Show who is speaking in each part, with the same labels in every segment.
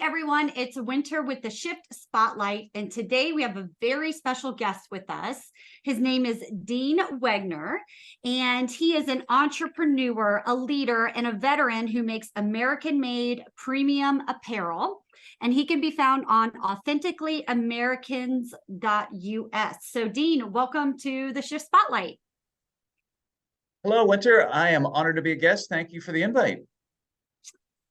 Speaker 1: everyone, it's Winter with the Shift Spotlight, and today we have a very special guest with us. His name is Dean Wegner, and he is an entrepreneur, a leader, and a veteran who makes American-made premium apparel, and he can be found on authenticallyamericans.us. So Dean, welcome to the Shift Spotlight.
Speaker 2: Hello, Winter. I am honored to be a guest. Thank you for the invite.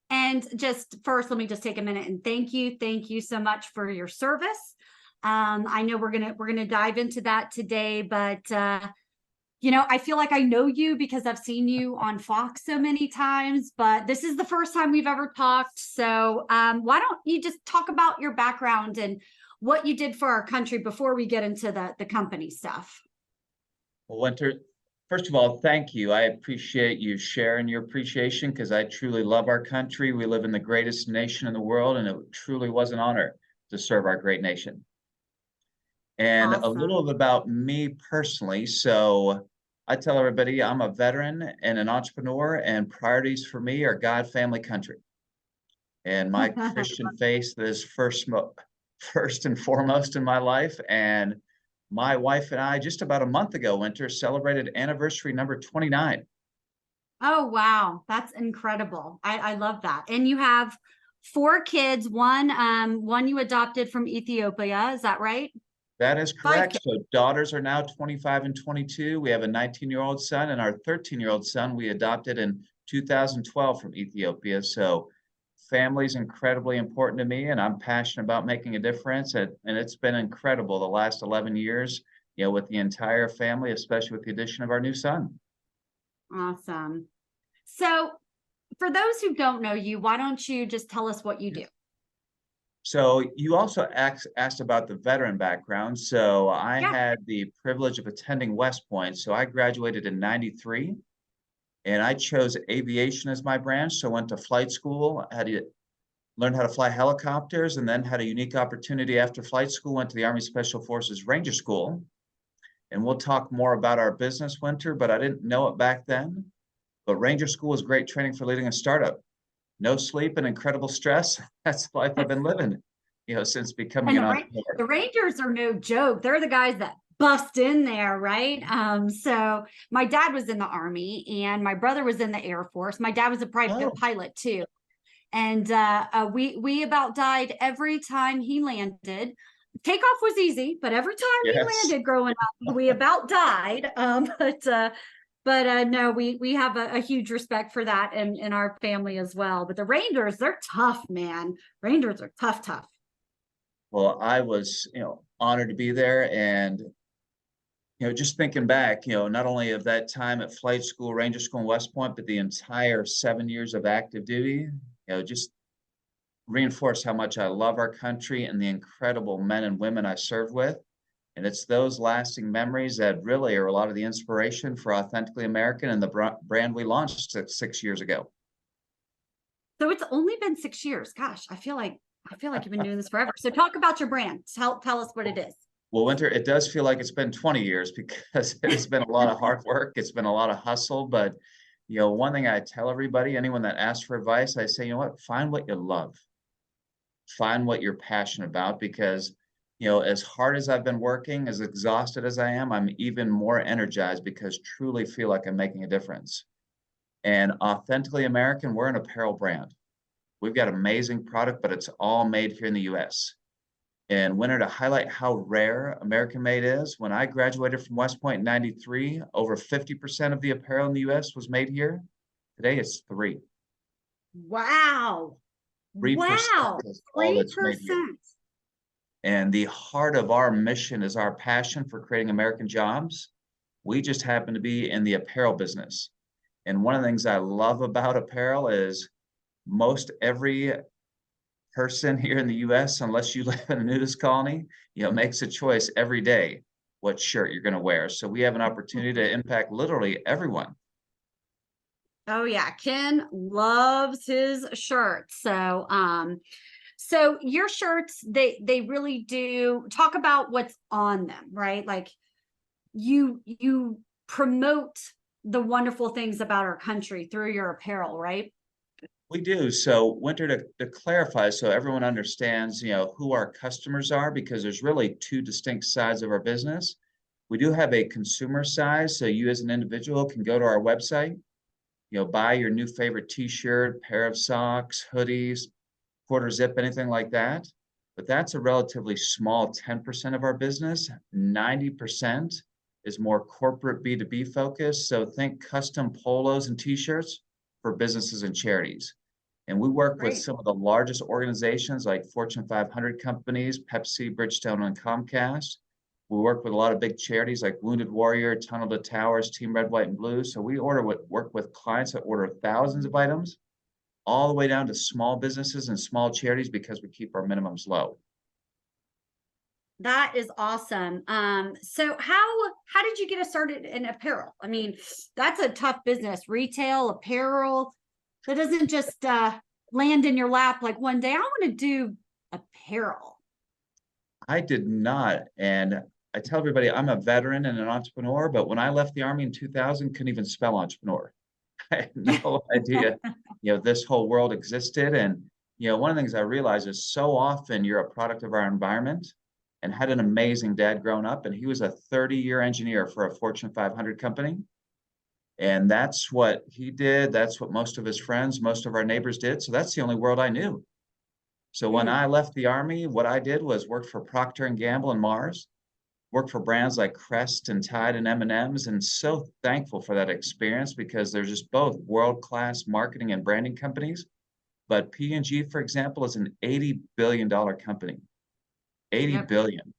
Speaker 1: And just first, let me just take a minute and thank you so much for your service. I know we're gonna dive into that today, but I feel like I know you because I've seen you on Fox so many times, but this is the first time we've ever talked. So why don't you just talk about your background and what you did for our country before we get into the company stuff?
Speaker 2: Well, Winter, first of all, thank you. I appreciate you sharing your appreciation because I truly love our country. We live in the greatest nation in the world, and it truly was an honor to serve our great nation. And a little
Speaker 1: Awesome.
Speaker 2: about me personally. So I tell everybody I'm a veteran and an entrepreneur, and priorities for me are God, family, country. And my Christian faith is first and foremost in my life. And my wife and I, just about a month ago, Winter, celebrated anniversary number 29.
Speaker 1: Oh, wow. That's incredible. I love that. And you have 4 kids, one you adopted from Ethiopia. Is that right?
Speaker 2: That is
Speaker 1: 5
Speaker 2: correct.
Speaker 1: kids.
Speaker 2: So daughters are now 25 and 22. We have a 19-year-old son, and our 13-year-old son we adopted in 2012 from Ethiopia. So family's incredibly important to me, and I'm passionate about making a difference. And it's been incredible the last 11 years, with the entire family, especially with the addition of our new son.
Speaker 1: Awesome. So for those who don't know you, why don't you just tell us what you do?
Speaker 2: So you also asked about the veteran background. So I
Speaker 1: Yeah.
Speaker 2: had the privilege of attending West Point. So I graduated in 93, and I chose aviation as my branch. So I went to flight school, had to learn how to fly helicopters, and then had a unique opportunity after flight school, went to the Army Special Forces Ranger School. And we'll talk more about our business, Winter, but I didn't know it back then. But Ranger School is great training for leading a startup. No sleep and incredible stress. That's the life I've been living, since becoming
Speaker 1: And
Speaker 2: an entrepreneur.
Speaker 1: the Rangers are no joke. They're the guys that bust in there, right? So my dad was in the Army and my brother was in the Air Force. My dad was a private
Speaker 2: Oh,
Speaker 1: pilot too. And we about died every time he landed. Takeoff was easy, but every time he
Speaker 2: yes.
Speaker 1: landed growing up, we about died. But no, we have a huge respect for that in our family as well. But the Rangers, they're tough, man. Rangers are tough.
Speaker 2: Well, I was, honored to be there. And, just thinking back, not only of that time at flight school, Ranger School in West Point, but the entire 7 years of active duty, just reinforce how much I love our country and the incredible men and women I served with. And it's those lasting memories that really are a lot of the inspiration for Authentically American and the brand we launched 6 years ago.
Speaker 1: So it's only been 6 years. Gosh, I feel like you've been doing this forever. So talk about your brand. Tell us what it is.
Speaker 2: Well, Winter, it does feel like it's been 20 years because it has been a lot of hard work. It's been a lot of hustle. But, one thing I tell everybody, anyone that asks for advice, I say, you know what, find what you love. Find what you're passionate about because, as hard as I've been working, as exhausted as I am, I'm even more energized because truly feel like I'm making a difference. And Authentically American, we're an apparel brand. We've got amazing product, but it's all made here in the US. And Winter, to highlight how rare American made is, when I graduated from West Point in 93, over 50% of the apparel in the US was made here. Today it's 3.
Speaker 1: Wow.
Speaker 2: 3%
Speaker 1: Wow.
Speaker 2: is all that's made here.
Speaker 1: 3%.
Speaker 2: And the heart of our mission is our passion for creating American jobs. We just happen to be in the apparel business. And one of the things I love about apparel is most every person here in the US, unless you live in a nudist colony, makes a choice every day what shirt you're going to wear. So we have an opportunity to impact literally everyone.
Speaker 1: Oh yeah, Ken loves his shirts. So your shirts, they really do talk about what's on them, right? Like you promote the wonderful things about our country through your apparel, right?
Speaker 2: We do. So Winter, to clarify, so everyone understands, who our customers are, because there's really two distinct sides of our business. We do have a consumer side. So you as an individual can go to our website, buy your new favorite t-shirt, pair of socks, hoodies, quarter zip, anything like that. But that's a relatively small 10% of our business. 90% is more corporate B2B focused. So think custom polos and t-shirts for businesses and charities. And we work with
Speaker 1: Great.
Speaker 2: some of the largest organizations like Fortune 500 companies, Pepsi, Bridgestone, and Comcast. We work with a lot of big charities like Wounded Warrior, Tunnel to Towers, Team Red, White, and Blue. So we work with clients that order thousands of items, all the way down to small businesses and small charities, because we keep our minimums low.
Speaker 1: That is awesome. So how did you get started in apparel? I mean, that's a tough business. Retail, apparel. That doesn't just land in your lap like one day, I want to do apparel.
Speaker 2: I did not. And I tell everybody I'm a veteran and an entrepreneur, but when I left the Army in 2000, couldn't even spell entrepreneur. I had no idea, this whole world existed. And, one of the things I realized is so often you're a product of our environment, and had an amazing dad growing up. And he was a 30-year engineer for a Fortune 500 company. And that's what he did. That's what most of his friends, most of our neighbors did. So that's the only world I knew. So when
Speaker 1: Mm,
Speaker 2: I left the Army, what I did was work for Procter and Gamble and Mars, worked for brands like Crest and Tide and M&Ms, and so thankful for that experience, because they're just both world-class marketing and branding companies. But P&G, for example, is an $80 billion company. 80
Speaker 1: yep.
Speaker 2: billion.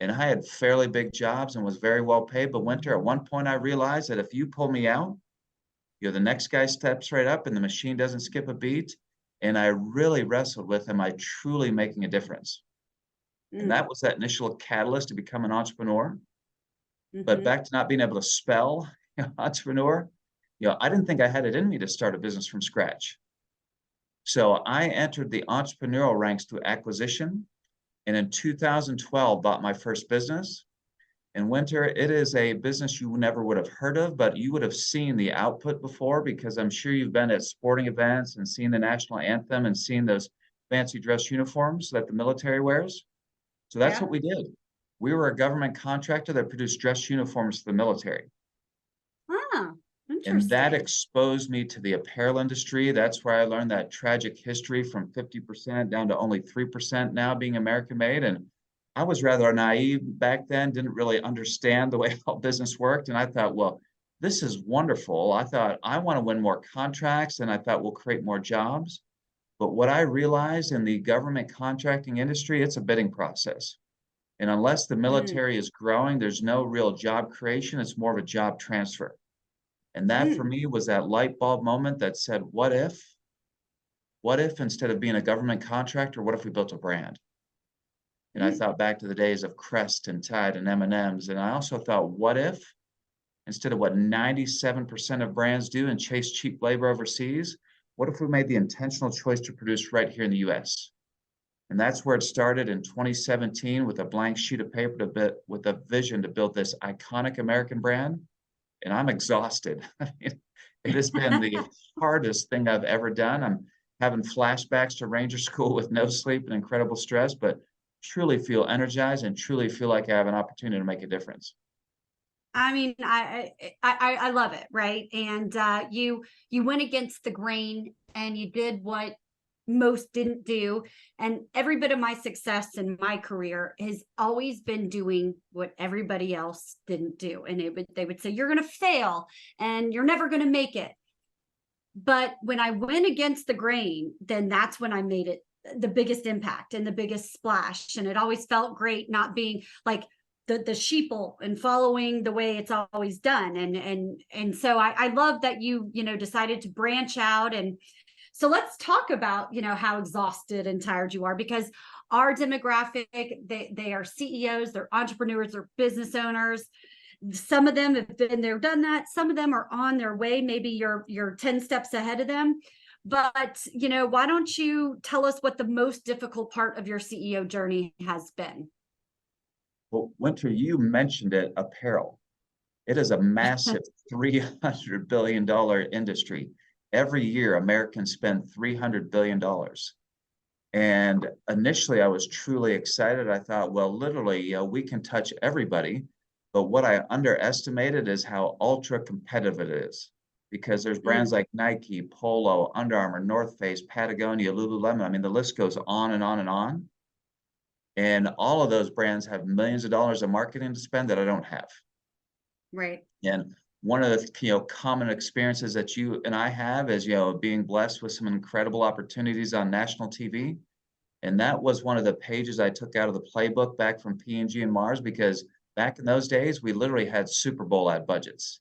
Speaker 2: And I had fairly big jobs and was very well paid. But Winter, at one point I realized that if you pull me out, the next guy steps right up and the machine doesn't skip a beat. And I really wrestled with, am I truly making a difference? And
Speaker 1: Mm,
Speaker 2: that was that initial catalyst to become an entrepreneur. But
Speaker 1: mm-hmm.
Speaker 2: back to not being able to spell entrepreneur, I didn't think I had it in me to start a business from scratch. So I entered the entrepreneurial ranks through acquisition. And in 2012, bought my first business. And Winter, it is a business you never would have heard of, but you would have seen the output before, because I'm sure you've been at sporting events and seen the national anthem and seen those fancy dress uniforms that the military wears. So that's
Speaker 1: Yeah.
Speaker 2: what we did. We were a government contractor that produced dress uniforms for the military.
Speaker 1: Ah,
Speaker 2: And that
Speaker 1: interesting.
Speaker 2: exposed me to the apparel industry. That's where I learned that tragic history from 50% down to only 3% now being American made. And I was rather naive back then, didn't really understand the way how business worked. And I thought, well, this is wonderful. I thought I want to win more contracts, and I thought we'll create more jobs. But what I realized in the government contracting industry, it's a bidding process. And unless the
Speaker 1: Mm,
Speaker 2: military is growing, there's no real job creation. It's more of a job transfer. And that for
Speaker 1: mm,
Speaker 2: me was that light bulb moment that said, what if instead of being a government contractor, what if we built a brand? And I
Speaker 1: mm,
Speaker 2: thought back to the days of Crest and Tide and M&Ms. And I also thought, what if instead of what 97% of brands do and chase cheap labor overseas, what if we made the intentional choice to produce right here in the US? And that's where it started in 2017 with a blank sheet of paper with a vision to build this iconic American brand. And I'm exhausted. I mean, it has been the hardest thing I've ever done. I'm having flashbacks to Ranger School with no sleep and incredible stress, but truly feel energized and truly feel like I have an opportunity to make a difference.
Speaker 1: I mean, I love it, right? And you went against the grain and you did what most didn't do. And every bit of my success in my career has always been doing what everybody else didn't do. And they would say, you're going to fail and you're never going to make it. But when I went against the grain, then that's when I made it the biggest impact and the biggest splash. And it always felt great not being like the sheeple and following the way it's always done. And so I love that you decided to branch out. And so let's talk about how exhausted and tired you are, because our demographic, they are CEOs, they're entrepreneurs, they're business owners. Some of them have been there, done that. Some of them are on their way. Maybe you're 10 steps ahead of them. But why don't you tell us what the most difficult part of your CEO journey has been?
Speaker 2: Well, Winter, you mentioned it, apparel. It is a massive $300 billion industry. every year Americans spend $300 billion. And initially I was truly excited. I thought, well, literally, we can touch everybody. But what I underestimated is how ultra competitive it is, because there's brands
Speaker 1: Mm,
Speaker 2: like Nike, Polo, Under Armour, North Face, Patagonia, Lululemon. I mean, the list goes on and on and on. And all of those brands have millions of dollars of marketing to spend that I don't have.
Speaker 1: right.
Speaker 2: And one of the common experiences that you and I have is being blessed with some incredible opportunities on national TV. And that was one of the pages I took out of the playbook back from P&G and Mars, because back in those days we literally had Super Bowl ad budgets.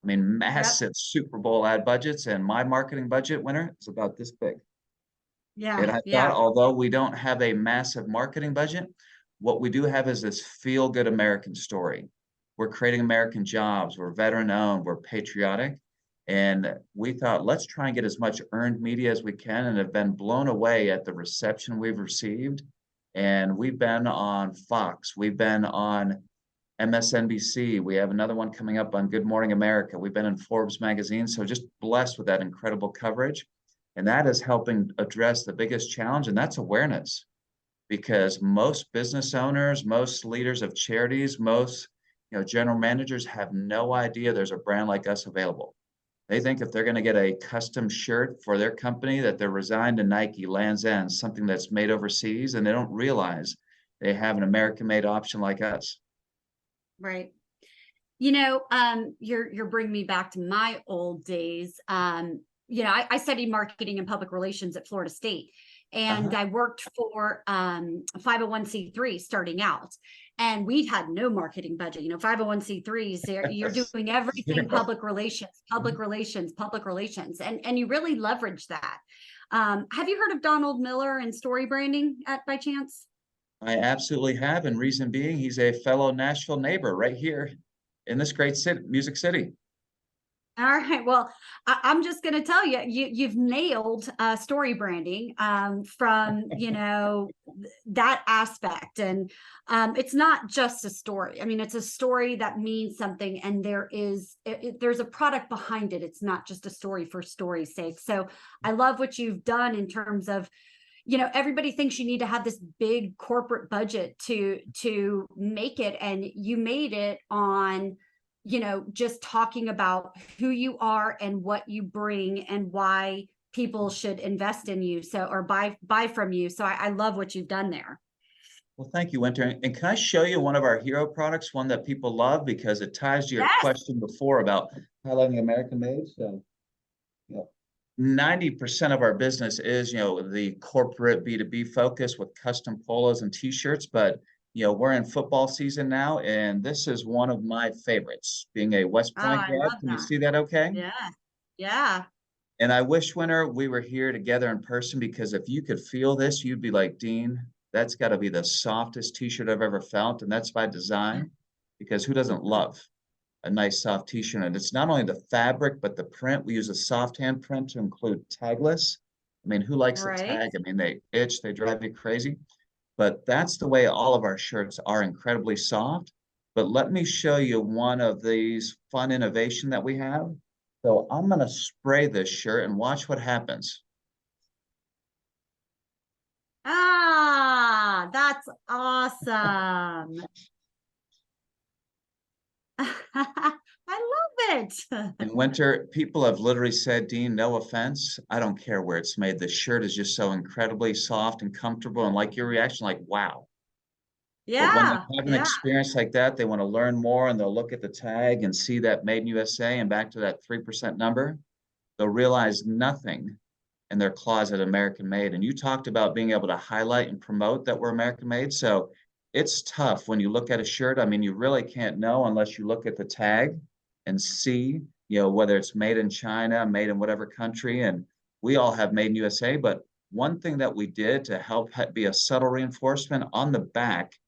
Speaker 2: I mean,
Speaker 1: Yep.
Speaker 2: massive Super Bowl ad budgets, and my marketing budget, Winter, is about this big.
Speaker 1: Yeah.
Speaker 2: And I thought,
Speaker 1: Yeah.
Speaker 2: although we don't have a massive marketing budget, what we do have is this feel-good American story. We're creating American jobs, we're veteran-owned, we're patriotic. And we thought, let's try and get as much earned media as we can, and have been blown away at the reception we've received. And we've been on Fox, we've been on MSNBC, we have another one coming up on Good Morning America. We've been in Forbes magazine, so just blessed with that incredible coverage. And that is helping address the biggest challenge, and that's awareness. Because most business owners, most leaders of charities, most general managers have no idea there's a brand like us available. They think if they're going to get a custom shirt for their company, that they're resigned to Nike, Land's End, something that's made overseas, and they don't realize they have an American-made option like us.
Speaker 1: Right. You're bringing me back to my old days. I studied marketing and public relations at Florida State, and
Speaker 2: Uh-huh.
Speaker 1: I worked for 501c3 starting out, and we had no marketing budget. 501c3s, you're doing everything
Speaker 2: Zero.
Speaker 1: public relations,
Speaker 2: Mhm.
Speaker 1: public relations, and you really leverage that. Have you heard of Donald Miller and story branding by chance?
Speaker 2: I absolutely have, and reason being, he's a fellow Nashville neighbor right here in this great city, Music City.
Speaker 1: All right. Well, I'm just going to tell you, you've nailed story branding from, that aspect. And it's not just a story. I mean, it's a story that means something, and there's a product behind it. It's not just a story for story's sake. So I love what you've done in terms of, everybody thinks you need to have this big corporate budget to make it, and you made it on just talking about who you are and what you bring and why people should invest in you, or buy from you. So I love what you've done there.
Speaker 2: Well, thank you, Winter. And can I show you one of our hero products, one that people love, because it ties to your
Speaker 1: Yes.
Speaker 2: question before about highlighting American made? So, 90% of our business is, the corporate B2B focus with custom polos and t-shirts, but we're in football season now, and this is one of my favorites. Being a West
Speaker 1: Oh,
Speaker 2: Point
Speaker 1: I
Speaker 2: grad,
Speaker 1: love
Speaker 2: can you
Speaker 1: that.
Speaker 2: see that okay?
Speaker 1: Yeah. Yeah.
Speaker 2: And I wish, Winter, we were here together in person, because if you could feel this, you'd be like, Dean, that's got to be the softest t-shirt I've ever felt. And that's by design, because who doesn't love a nice soft t-shirt? And it's not only the fabric, but the print. We use a soft hand print to include tagless. I mean, who likes a
Speaker 1: Right.
Speaker 2: tag? I mean, they itch, they drive you crazy. But that's the way all of our shirts are, incredibly soft. But let me show you one of these fun innovation that we have. So I'm going to spray this shirt and watch what happens.
Speaker 1: That's awesome. I love it.
Speaker 2: In winter, people have literally said, Dean, no offense, I don't care where it's made. The shirt is just so incredibly soft and comfortable. And like your reaction, like, wow. But when they
Speaker 1: Yeah.
Speaker 2: have an
Speaker 1: Yeah.
Speaker 2: experience like that, they want to learn more, and they'll look at the tag and see that made in USA, and back to that 3% number, they'll realize nothing in their closet American made. And you talked about being able to highlight and promote that we're American made. So it's tough when you look at a shirt. I mean, you really can't know unless you look at the tag and see, whether it's made in China, made in whatever country. And we all have made in USA. But one thing that we did to help be a subtle reinforcement on the back,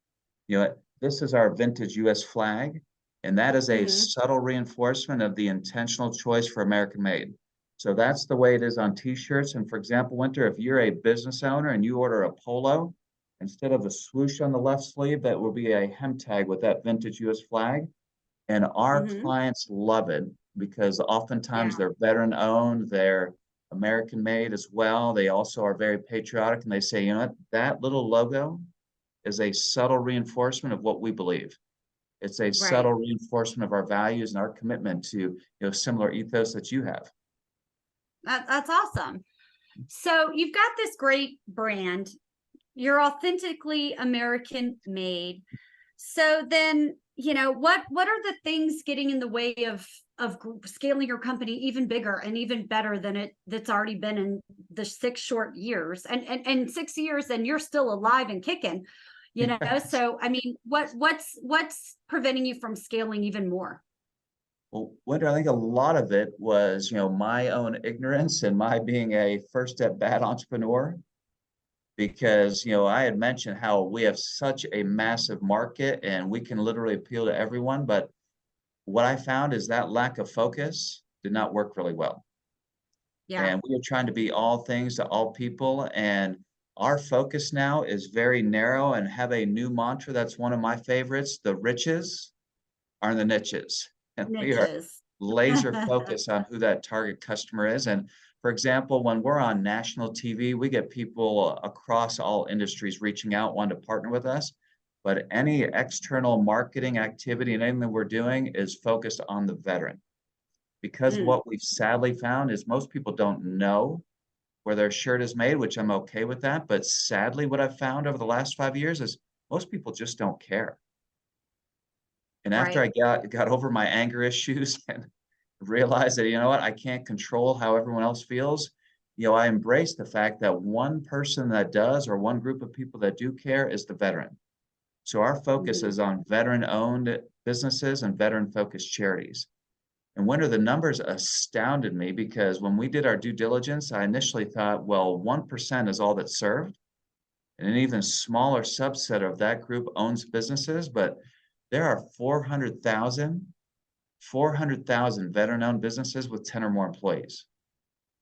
Speaker 2: this is our vintage US flag. And that is a
Speaker 1: Mhm.
Speaker 2: subtle reinforcement of the intentional choice for American made. So that's the way it is on t-shirts. And for example, Winter, if you're a business owner and you order a polo, instead of a swoosh on the left sleeve, that will be a hem tag with that vintage US flag. And our
Speaker 1: Mhm.
Speaker 2: clients love it, because oftentimes
Speaker 1: Yeah.
Speaker 2: they're veteran owned, they're American made as well. They also are very patriotic, and they say, you know what, that little logo is a subtle reinforcement of what we believe. It's a
Speaker 1: Right.
Speaker 2: subtle reinforcement of our values and our commitment to, similar ethos that you have.
Speaker 1: That's awesome. So you've got this great brand. You're authentically American made. So then, what are the things getting in the way of scaling your company even bigger and even better than that's already been in the 6 short years and 6 years and you're still alive and kicking, So I mean, what's preventing you from scaling even more?
Speaker 2: Well, Winter, I think a lot of it was, my own ignorance and my being a first at bat entrepreneur. Because, I had mentioned how we have such a massive market and we can literally appeal to everyone. But what I found is that lack of focus did not work really well.
Speaker 1: Yeah.
Speaker 2: And we were trying to be all things to all people. And our focus now is very narrow and have a new mantra that's one of my favorites. The riches are in the niches. And we are
Speaker 1: Niches.
Speaker 2: laser focused on who that target customer is. And for example, when we're on national TV, we get people across all industries reaching out, wanting to partner with us. But any external marketing activity and anything that we're doing is focused on the veteran. Because
Speaker 1: Mm,
Speaker 2: what we've sadly found is most people don't know where their shirt is made, which I'm okay with that. But sadly, what I've found over the last 5 years is most people just don't care. And after
Speaker 1: right.
Speaker 2: I got over my anger issues and realized that, you know what, I can't control how everyone else feels, I embrace the fact that one person that does or one group of people that do care is the veteran. So our focus
Speaker 1: Mhm.
Speaker 2: is on veteran-owned businesses and veteran-focused charities. And Winter, the numbers astounded me because when we did our due diligence, I initially thought, well, 1% is all that's served. And an even smaller subset of that group owns businesses, but there are 400,000 veteran-owned businesses with 10 or more employees.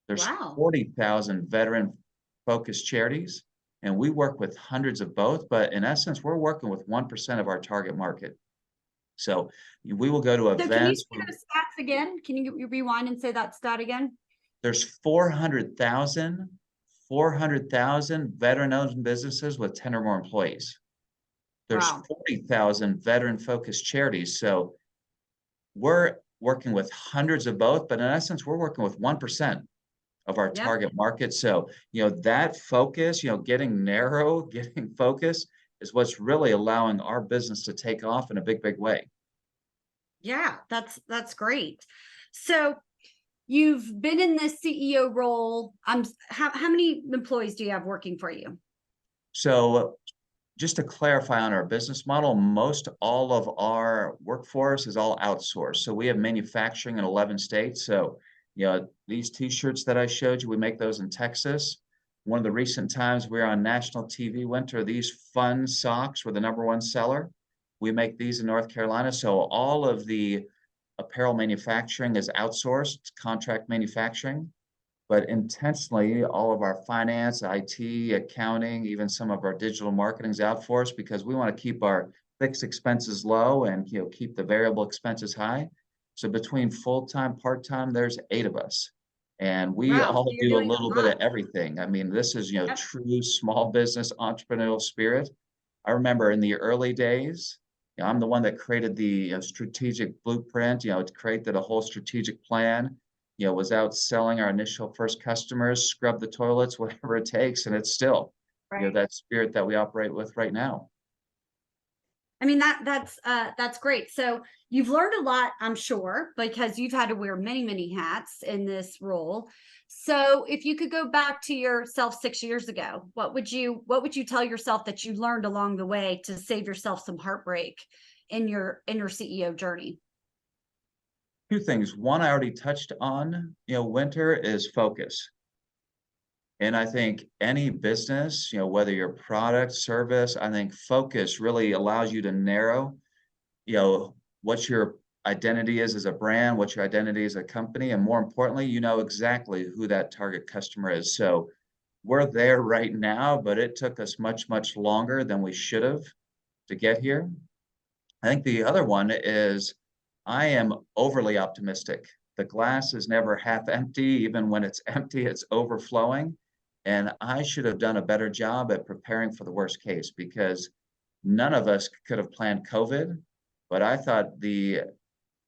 Speaker 2: There's
Speaker 1: Wow.
Speaker 2: 40,000 veteran-focused charities, and we work with hundreds of both, but in essence, we're working with 1% of our target market. So we will go to
Speaker 1: So can you
Speaker 2: events.
Speaker 1: say those stats again? Can you rewind and say that stat again?
Speaker 2: There's 400,000 veteran-owned businesses with 10 or more employees. There's
Speaker 1: Wow.
Speaker 2: 40,000 veteran-focused charities. So we're working with hundreds of both, but in essence, we're working with 1% of our
Speaker 1: Yep.
Speaker 2: target market. So, that focus, getting narrow, getting focus is what's really allowing our business to take off in a big, big way.
Speaker 1: Yeah, that's great. So you've been in this CEO role. How many employees do you have working for you?
Speaker 2: So just to clarify on our business model, most all of our workforce is all outsourced. So we have manufacturing in 11 states. So, these t-shirts that I showed you, we make those in Texas. One of the recent times we were on national TV, Winter, these fun socks were the #1 seller. We make these in North Carolina. So all of the apparel manufacturing is outsourced, contract manufacturing. But intentionally, all of our finance, IT, accounting, even some of our digital marketing is outsourced because we want to keep our fixed expenses low and keep the variable expenses high. So between full-time, part-time, there's 8 of us. And we
Speaker 1: Wow. So
Speaker 2: all
Speaker 1: you're
Speaker 2: do a
Speaker 1: doing
Speaker 2: little
Speaker 1: a
Speaker 2: bit
Speaker 1: lot.
Speaker 2: of everything. I mean, this is,
Speaker 1: Yep.
Speaker 2: true small business entrepreneurial spirit. I remember in the early days, I'm the one that created the strategic blueprint, created a whole strategic plan, was out selling our initial first customers, scrub the toilets, whatever it takes. And it's still,
Speaker 1: Right.
Speaker 2: that spirit that we operate with right now.
Speaker 1: I mean that's great. So you've learned a lot, I'm sure, because you've had to wear many hats in this role. So if you could go back to yourself 6 years ago, what would you tell yourself that you learned along the way to save yourself some heartbreak in your CEO journey?
Speaker 2: Two things. One, I already touched on, Winter is focus. And I think any business, whether your product, service, I think focus really allows you to narrow, what your identity is as a brand, what your identity is as a company, and more importantly, you know exactly who that target customer is. So we're there right now, but it took us much longer than we should have to get here. I think the other one is I am overly optimistic. the glass is never half empty. Even when it's empty, it's overflowing. And I should have done a better job at preparing for the worst case, because none of us could have planned COVID. But I thought the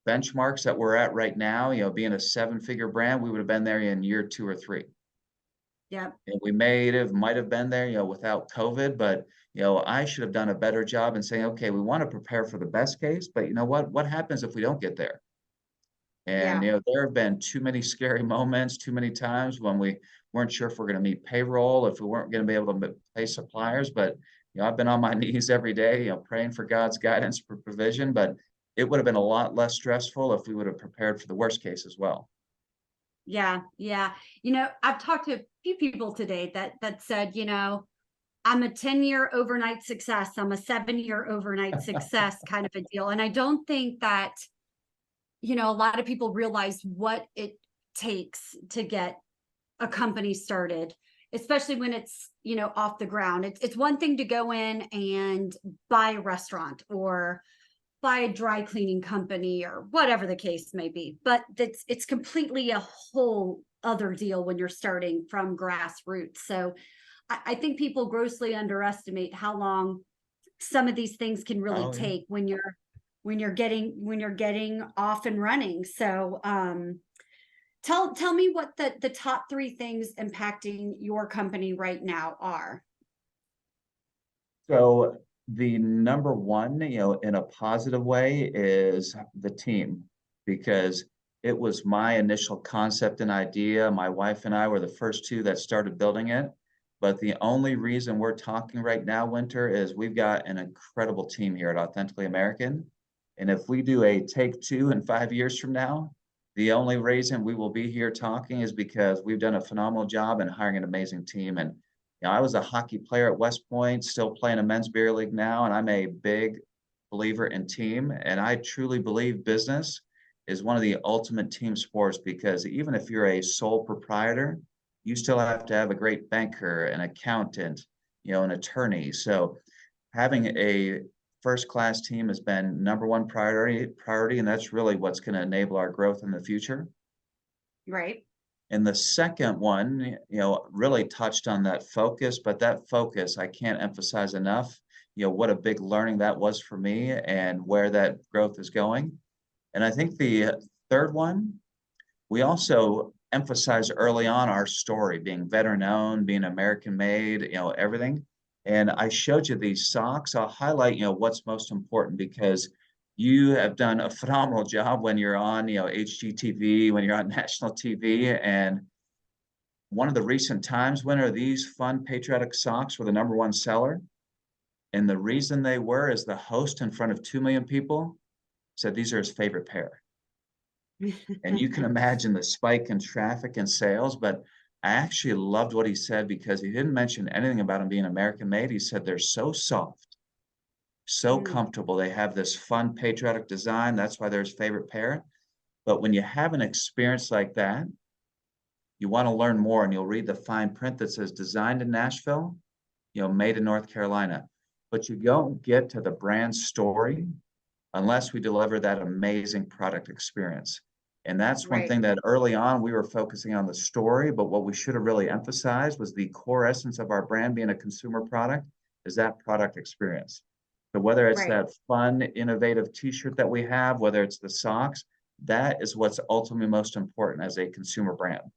Speaker 2: benchmarks that we're at right now, being a seven-figure brand, we would have been there in year 2 or 3.
Speaker 1: Yeah.
Speaker 2: And we might have been there, without COVID, but I should have done a better job in saying, okay, we want to prepare for the best case, but you know what? What happens if we don't get there? And
Speaker 1: Yeah.
Speaker 2: there have been too many scary moments, too many times when we weren't sure if we're going to meet payroll, if we weren't going to be able to pay suppliers. But I've been on my knees every day, praying for God's guidance for provision. But it would have been a lot less stressful if we would have prepared for the worst case as well.
Speaker 1: Yeah. Yeah. I've talked to a few people today that said, I'm a 10-year overnight success. I'm a 7-year overnight success kind of a deal. And I don't think that, a lot of people realize what it takes to get a company started, especially when it's, off the ground. It's one thing to go in and buy a restaurant or buy a dry cleaning company or whatever the case may be, but it's completely a whole other deal when you're starting from grassroots. So I think people grossly underestimate how long some of these things can really
Speaker 2: Oh, yeah.
Speaker 1: take when you're getting off and running. So tell me what the top 3 things impacting your company right now are.
Speaker 2: So the number one, in a positive way, is the team, because it was my initial concept and idea. My wife and I were the first 2 that started building it. But the only reason we're talking right now, Winter, is we've got an incredible team here at Authentically American. And if we do a take 2 in 5 years from now, the only reason we will be here talking is because we've done a phenomenal job in hiring an amazing team. And I was a hockey player at West Point, still playing a men's beer league now, and I'm a big believer in team. And I truly believe business is one of the ultimate team sports, because even if you're a sole proprietor, you still have to have a great banker, an accountant, an attorney. So having a first-class team has been number one priority, and that's really what's going to enable our growth in the future.
Speaker 1: Right.
Speaker 2: And the second one, really touched on that focus, but that focus, I can't emphasize enough, what a big learning that was for me and where that growth is going. And I think the third one, we also emphasized early on our story, being veteran owned, being American made, everything. And I showed you these socks. I'll highlight, what's most important, because you have done a phenomenal job when you're on, HGTV, when you're on national TV. And one of the recent times, Winter, these fun patriotic socks were the number one seller. And the reason they were is the host, in front of 2 million people, said these are his favorite pair. And you can imagine the spike in traffic and sales. But I actually loved what he said, because he didn't mention anything about them being American made. He said they're so soft, so comfortable. They have this fun patriotic design. That's why they're his favorite pair. But when you have an experience like that, you want to learn more, and you'll read the fine print that says designed in Nashville, made in North Carolina. But you don't get to the brand story unless we deliver that amazing product experience. And that's one
Speaker 1: Right.
Speaker 2: thing that early on we were focusing on the story, but what we should have really emphasized was the core essence of our brand being a consumer product is that product experience. So whether it's
Speaker 1: Right.
Speaker 2: that fun, innovative t-shirt that we have, whether it's the socks, that is what's ultimately most important as a consumer brand.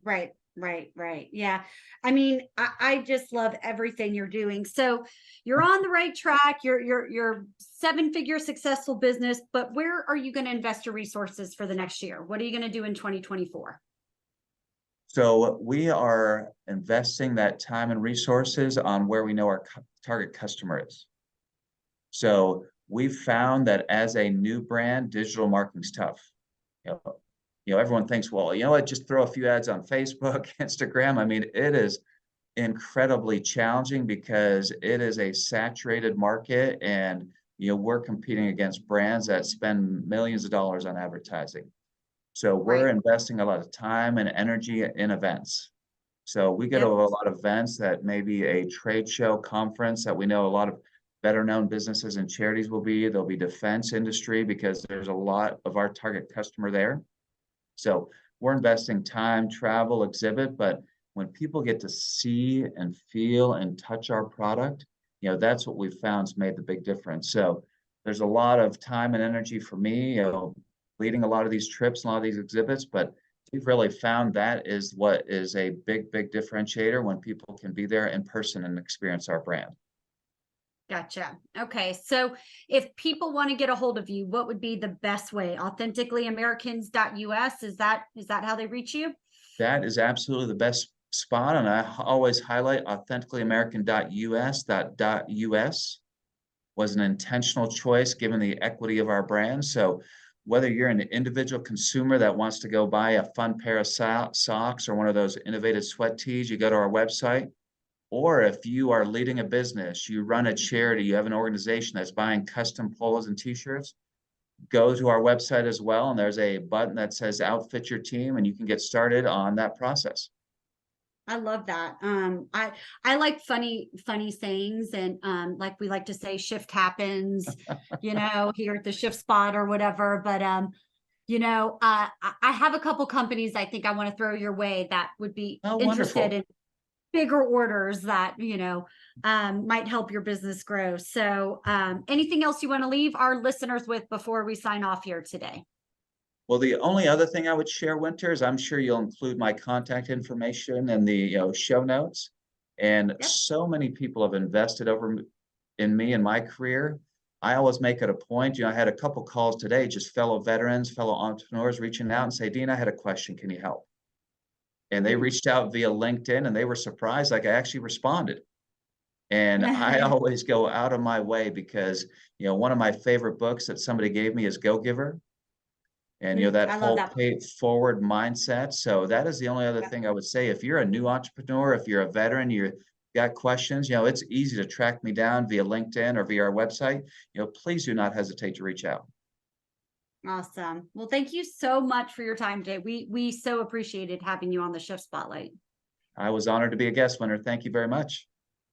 Speaker 1: Right. Right. Yeah. I mean, I just love everything you're doing. So you're on the right track. You're 7-figure successful business, but where are you going to invest your resources for the next year? What are you going to do in 2024?
Speaker 2: So we are investing that time and resources on where we know our target customer is. So we've found that as a new brand, digital marketing's tough. Everyone thinks, well, what, just throw a few ads on Facebook, Instagram. I mean, it is incredibly challenging because it is a saturated market, and we're competing against brands that spend millions of dollars on advertising. So we're
Speaker 1: Right.
Speaker 2: investing a lot of time and energy in events. So we go to
Speaker 1: Yep.
Speaker 2: a lot of events that may be a trade show, conference that we know a lot of better known businesses and charities will be. There'll be defense industry because there's a lot of our target customer there. So we're investing time, travel, exhibit, but when people get to see and feel and touch our product, that's what we've found's made the big difference. So there's a lot of time and energy for me, leading a lot of these trips, a lot of these exhibits, but we've really found that is what is a big, big differentiator when people can be there in person and experience our brand.
Speaker 1: Gotcha. Okay. So if people want to get a hold of you, what would be the best way? AuthenticallyAmericans.us. Is that how they reach you?
Speaker 2: That is absolutely the best spot, and I always highlight authenticallyamerican.us. That .us was an intentional choice given the equity of our brand. So whether you're an individual consumer that wants to go buy a fun pair of socks or one of those innovative sweat tees, you go to our website. Or if you are leading a business, you run a charity, you have an organization that's buying custom polos and t-shirts, go to our website as well. And there's a button that says outfit your team, and you can get started on that process.
Speaker 1: I love that. I like funny sayings, and like we like to say, shift happens, here at the shift spot or whatever. But I have a couple companies I think I want to throw your way that would be
Speaker 2: Oh,
Speaker 1: interested
Speaker 2: wonderful.
Speaker 1: in bigger orders that might help your business grow. So anything else you want to leave our listeners with before we sign off here today?
Speaker 2: Well, the only other thing I would share, Winter, is I'm sure you'll include my contact information in the show notes. And
Speaker 1: Yep.
Speaker 2: so many people have invested in me and my career. I always make it a point. I had a couple calls today, just fellow veterans, fellow entrepreneurs reaching out and say, Dean, I had a question. Can you help? And they reached out via LinkedIn, and they were surprised. Like, I actually responded. And I always go out of my way because, one of my favorite books that somebody gave me is Go Giver. And, that
Speaker 1: I love
Speaker 2: whole
Speaker 1: that.
Speaker 2: pay forward mindset. So that is the only other
Speaker 1: Yep.
Speaker 2: thing I would say. If you're a new entrepreneur, if you're a veteran, you got questions, it's easy to track me down via LinkedIn or via our website. Please do not hesitate to reach out.
Speaker 1: Awesome. Well, thank you so much for your time today. We so appreciated having you on the Shift Spotlight.
Speaker 2: I was honored to be a guest, Winter. Thank you very much.